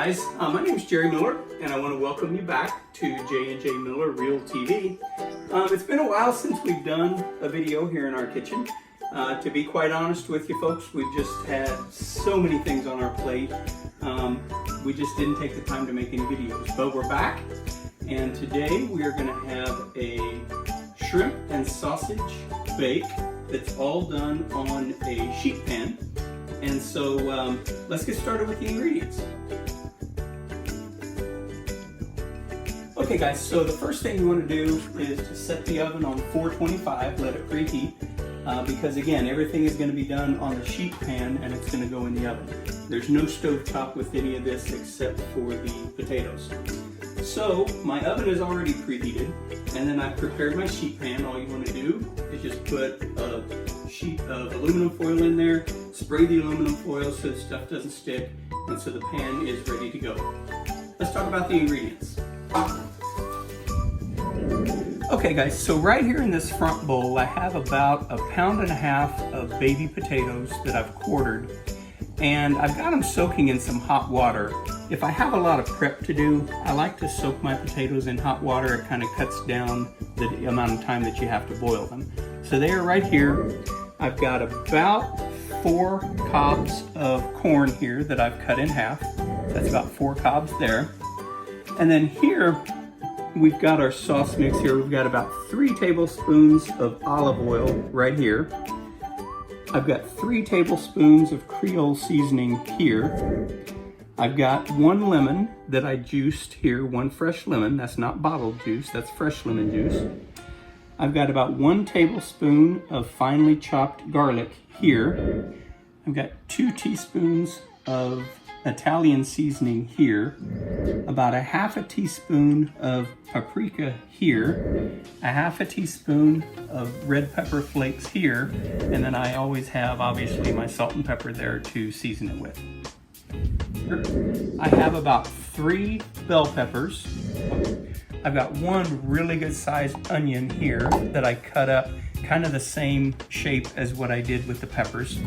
guys, my name is Jerry Miller, and I want to welcome you back to J&J Miller Real TV. It's been a while since we've done a video here in our kitchen. To be quite honest with you folks, we've just had so many things on our plate. We just didn't take the time to make any videos, but we're back, and today we are going to have a shrimp and sausage bake that's all done on a sheet pan. And so let's get started with the ingredients. Okay guys, so the first thing you want to do is to set the oven on 425, let it preheat, because again, everything is going to be done on the sheet pan and it's going to go in the oven. There's no stove top with any of this except for the potatoes. So my oven is already preheated, and then I prepared my sheet pan. All you want to do is just put a sheet of aluminum foil in there, spray the aluminum foil so the stuff doesn't stick, and so the pan is ready to go. Let's talk about the ingredients. Okay guys, so right here in this front bowl I have about 1.5 pounds of baby potatoes that I've quartered, and I've got them soaking in some hot water. If I have a lot of prep to do, I like to soak my potatoes in hot water. It kind of cuts down the amount of time that you have to boil them. So they are right here. I've got about 4 cobs of corn here that I've cut in half. That's about 4 cobs there. And then here, we've got our sauce mix here. We've got about 3 tablespoons of olive oil right here. I've got 3 tablespoons of creole seasoning here. I've got 1 lemon that I juiced here, 1 fresh lemon. That's not bottled juice, that's fresh lemon juice. I've got about 1 tablespoon of finely chopped garlic here. I've got 2 teaspoons of Italian seasoning here, about 1/2 teaspoon of paprika here, 1/2 teaspoon of red pepper flakes here, and then I always have obviously my salt and pepper there to season it with. I have about 3 bell peppers. I've got 1 really good sized onion here that I cut up kind of the same shape as what I did with the peppers.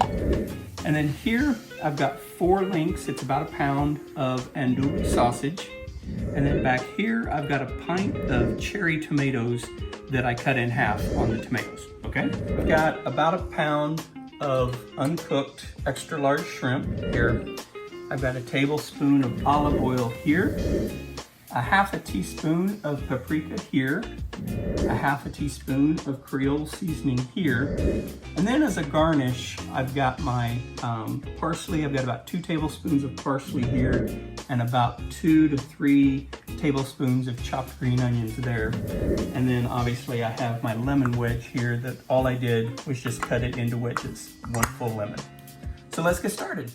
And then here I've got 4 links, it's about 1 pound of andouille sausage. And then back here I've got a pint of cherry tomatoes that I cut in half on the tomatoes, okay? I've got about 1 pound of uncooked extra large shrimp here. I've got 1 tablespoon of olive oil here, 1/2 teaspoon of paprika here, 1/2 teaspoon of creole seasoning here, and then as a garnish, I've got my parsley. I've got about 2 tablespoons of parsley here, and about 2 to 3 tablespoons of chopped green onions there. And then obviously I have my lemon wedge here that all I did was just cut it into wedges, 1 full lemon. So let's get started.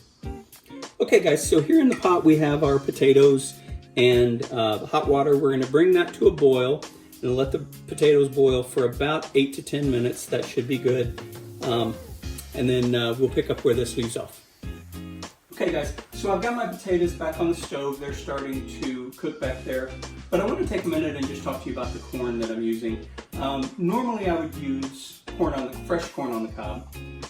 Okay guys, so here in the pot we have our potatoes and hot water. We're going to bring that to a boil and let the potatoes boil for about 8 to 10 minutes. That should be good. And then we'll pick up where this leaves off. Okay guys, so I've got my potatoes back on the stove. They're starting to cook back there. But I want to take a minute and just talk to you about the corn that I'm using. Normally I would use fresh corn on the cob.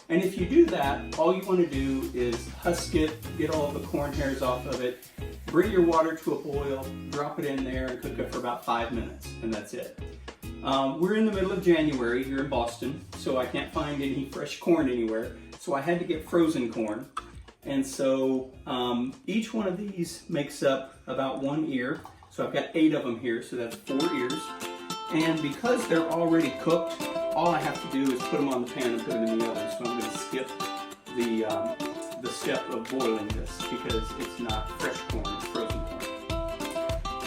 And if you do that, all you want to do is husk it, get all the corn hairs off of it, bring your water to a boil, drop it in there, and cook it for about 5 minutes, and that's it. We're in the middle of January here in Boston, so I can't find any fresh corn anywhere, so I had to get frozen corn. And so each one of these makes up about 1 ear, so I've got 8 of them here, so that's 4 ears. And because they're already cooked, all I have to do is put them on the pan and put them in the oven. So I'm going to skip the step of boiling this because it's not fresh corn, it's frozen corn.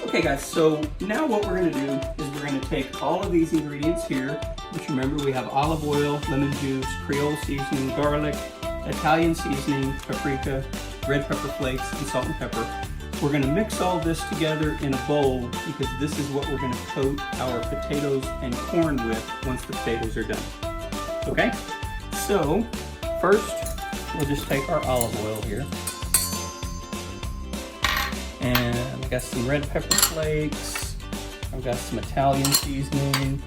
Okay guys, so now what we're going to do is we're going to take all of these ingredients here, which remember we have olive oil, lemon juice, creole seasoning, garlic, Italian seasoning, paprika, red pepper flakes, and salt and pepper. We're going to mix all this together in a bowl because this is what we're going to coat our potatoes and corn with once the potatoes are done. Okay? So, first, we'll just take our olive oil here. And I've got some red pepper flakes. I've got some Italian seasoning.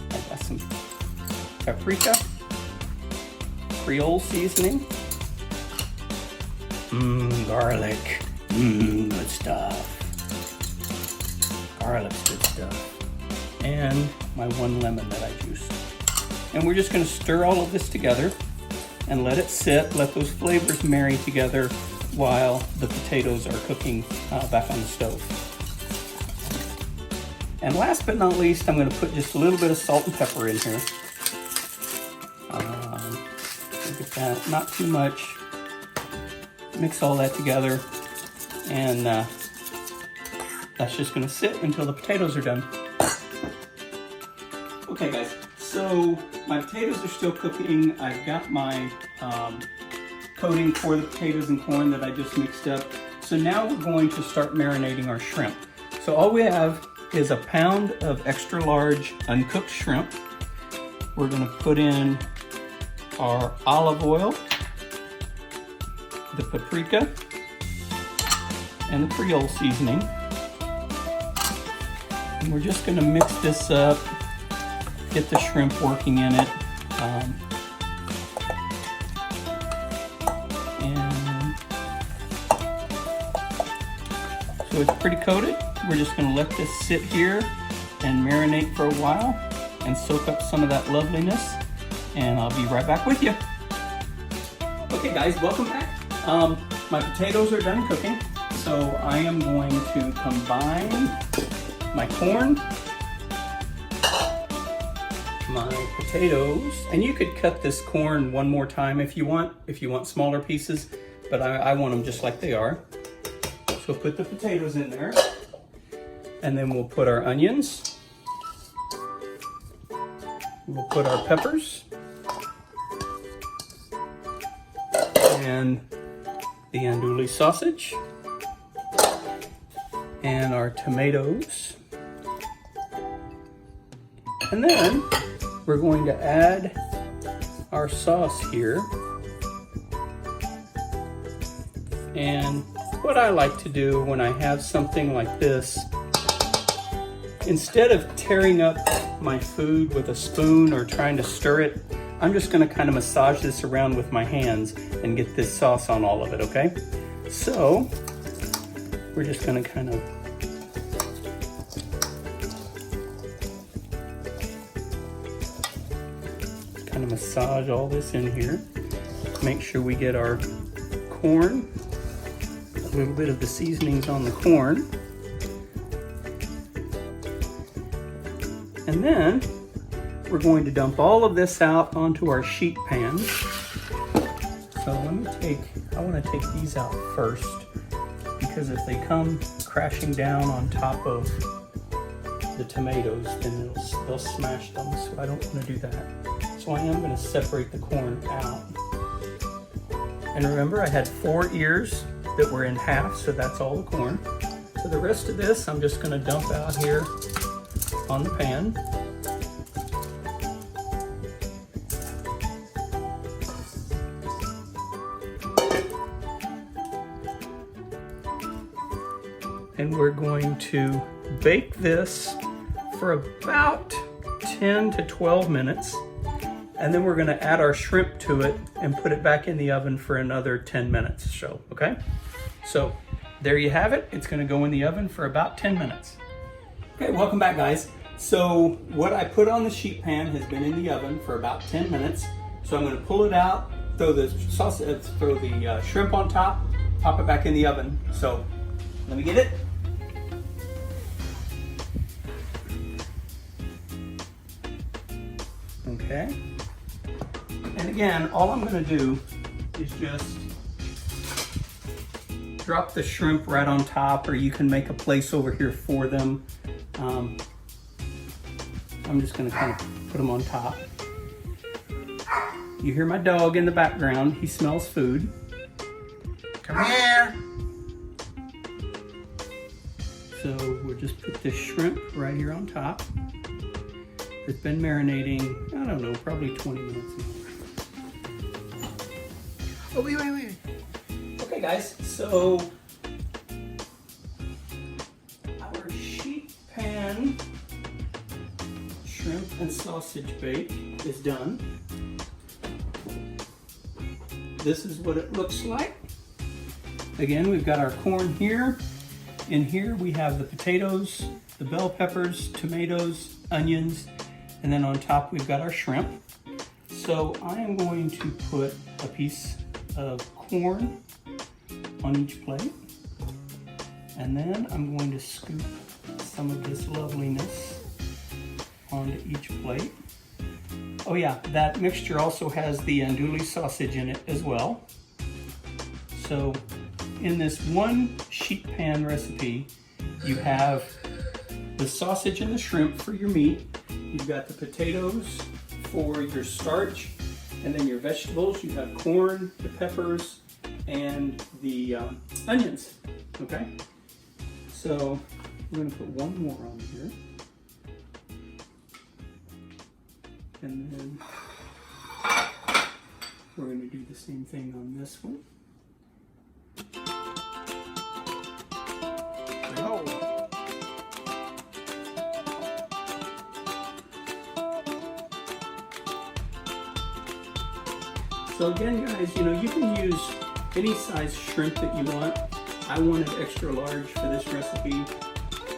I've got some paprika, creole seasoning, garlic. Good stuff. Garlic's good stuff. And my 1 lemon that I juiced. And we're just gonna stir all of this together and let it sit, let those flavors marry together while the potatoes are cooking back on the stove. And last but not least, I'm gonna put just a little bit of salt and pepper in here. Look at that, not too much. Mix all that together, and that's just gonna sit until the potatoes are done. Okay guys, so my potatoes are still cooking. I've got my coating for the potatoes and corn that I just mixed up. So now we're going to start marinating our shrimp. So all we have is a pound of extra large uncooked shrimp. We're gonna put in our olive oil, the paprika, and the creole seasoning. And we're just gonna mix this up, get the shrimp working in it. And so it's pretty coated. We're just gonna let this sit here and marinate for a while and soak up some of that loveliness. And I'll be right back with you. Okay guys, welcome back. My potatoes are done cooking, so I am going to combine my corn, my potatoes, and you could cut this corn one more time if you want smaller pieces, but I want them just like they are. So put the potatoes in there, and then we'll put our onions, we'll put our peppers, and the andouille sausage, and our tomatoes. And then we're going to add our sauce here. And what I like to do when I have something like this, instead of tearing up my food with a spoon or trying to stir it, I'm just gonna kind of massage this around with my hands and get this sauce on all of it, okay? So, we're just gonna kind of massage all this in here. Make sure we get our corn, a little bit of the seasonings on the corn. And then we're going to dump all of this out onto our sheet pan. So I want to take these out first, because if they come crashing down on top of the tomatoes, then they'll smash them, so I don't want to do that. So I am going to separate the corn out. And remember, I had 4 ears that were in half, so that's all the corn. So the rest of this I'm just going to dump out here on the pan. And we're going to bake this for about 10 to 12 minutes. And then we're gonna add our shrimp to it and put it back in the oven for another 10 minutes or so, okay? So there you have it. It's gonna go in the oven for about 10 minutes. Okay, welcome back guys. So what I put on the sheet pan has been in the oven for about 10 minutes. So I'm gonna pull it out, throw the shrimp on top, pop it back in the oven. So let me get it. Okay. And again, all I'm going to do is just drop the shrimp right on top, or you can make a place over here for them. I'm just going to kind of put them on top. You hear my dog in the background. He smells food. Come here. So we'll just put this shrimp right here on top. It's been marinating, I don't know, probably 20 minutes now. Oh, wait. Okay, guys, so our sheet pan shrimp and sausage bake is done. This is what it looks like. again, we've got our corn here. In here we have the potatoes, the bell peppers, tomatoes, onions, and then on top we've got our shrimp. So I am going to put a piece of corn on each plate, and then I'm going to scoop some of this loveliness onto each plate. Oh yeah, that mixture also has the andouille sausage in it as well. So in this one sheet pan recipe, you have the sausage and the shrimp for your meat. You've got the potatoes for your starch, and then your vegetables. You have corn, the peppers, and the onions. Okay, so we're going to put one more on here, and then we're going to do the same thing on this one. So again, guys, you know, you can use any size shrimp that you want. I wanted extra large for this recipe.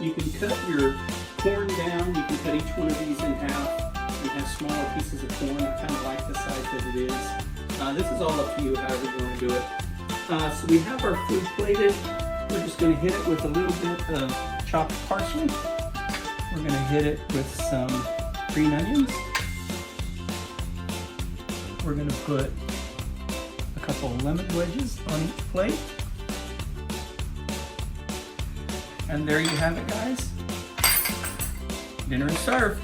You can cut your corn down. You can cut each one of these in half and have smaller pieces of corn. I kind of like the size that it is. This is all up to you, however you want to do it. So we have our food plated. We're just going to hit it with a little bit of chopped parsley. We're going to hit it with some green onions. We're going to put a couple of lemon wedges on each plate. And there you have it, guys. Dinner is served.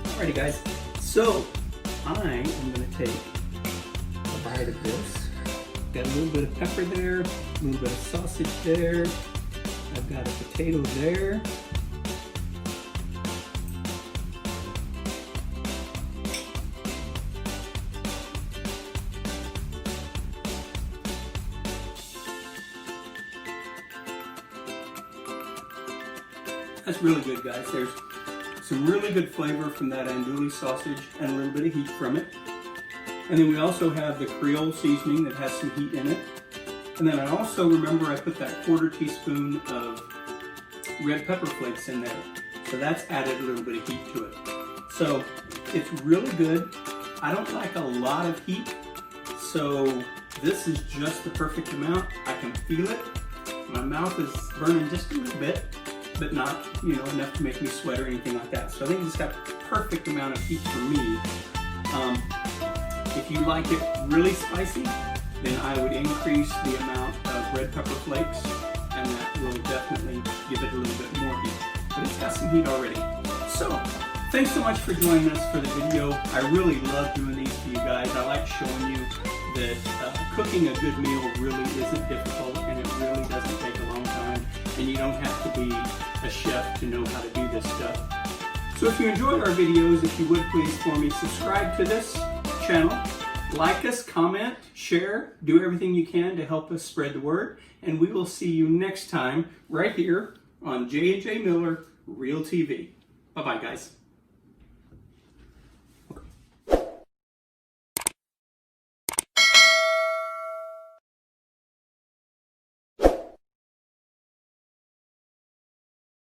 Alrighty, guys. So I am going to take a bite of this. Got a little bit of pepper there, a little bit of sausage there. I've got a potato there. That's really good, guys. There's some really good flavor from that andouille sausage and a little bit of heat from it. And then we also have the creole seasoning that has some heat in it. And then I also remember I put that 1/4 teaspoon of red pepper flakes in there. So that's added a little bit of heat to it. So it's really good. I don't like a lot of heat, so this is just the perfect amount. I can feel it. My mouth is burning just a little bit, but not, you know, enough to make me sweat or anything like that. So I think it's got the perfect amount of heat for me. If you like it really spicy, then I would increase the amount of red pepper flakes, and that will definitely give it a little bit more heat. But it's got some heat already. So, thanks so much for joining us for the video. I really love doing these for you guys. I like showing you that cooking a good meal really isn't difficult, and it really doesn't take a long time, and you don't have to be a chef to know how to do this stuff. So if you enjoyed our videos, if you would please for me, subscribe to this channel, like us, comment, share, do everything you can to help us spread the word, and we will see you next time right here on J&J Miller Real TV. Bye-bye, guys.